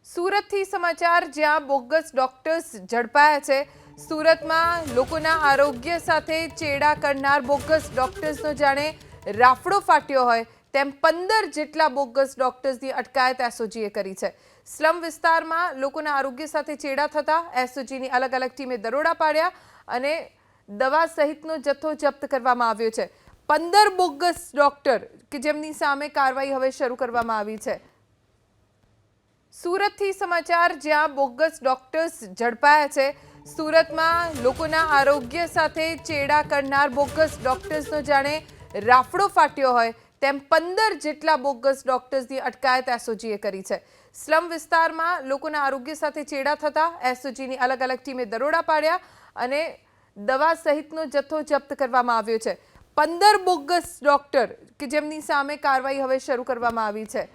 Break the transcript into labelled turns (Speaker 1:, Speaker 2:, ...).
Speaker 1: સુરતથી સમાચાર જ્યાં બોગસ ડોક્ટર્સ ઝડપાયા છે। સુરતમાં લોકોના આરોગ્ય સાથે ચેડા કરનાર બોગસ ડોક્ટર્સનો જાણે રાફડો ફાટ્યો હોય તેમ 15 જેટલા બોગસ ડોક્ટર્સની અટકાયત એસઓજીએ કરી છે। સ્લમ વિસ્તારમાં લોકોના આરોગ્ય સાથે ચેડા થતા એસઓજીની અલગ-અલગ ટીમે દરોડા પાડ્યા અને દવા સહિતનો જથ્થો જપ્ત કરવામાં આવ્યો છે। 15 બોગસ ડોક્ટર કે જેમની સામે કાર્યવાહી હવે શરૂ કરવામાં આવી છે। સુરતથી સમાચાર જ્યાં બોગસ ડોક્ટર્સ ઝડપાયા છે। સુરતમાં લોકોના આરોગ્ય સાથે ચેડા કરનાર બોગસ ડોક્ટર્સનો જાણે રાફડો ફાટ્યો હોય તેમ 15 જેટલા બોગસ ડોક્ટર્સની અટકાયત એસઓજીએ કરી છે। સ્લમ વિસ્તારમાં લોકોના આરોગ્ય સાથે ચેડા થતા એસઓજીની અલગ-અલગ ટીમે દરોડા પાડ્યા અને દવા સહિતનો જથ્થો જપ્ત કરવામાં આવ્યો છે। 15 બોગસ ડોક્ટર કે જેમની સામે કાર્યવાહી હવે શરૂ કરવામાં આવી છે।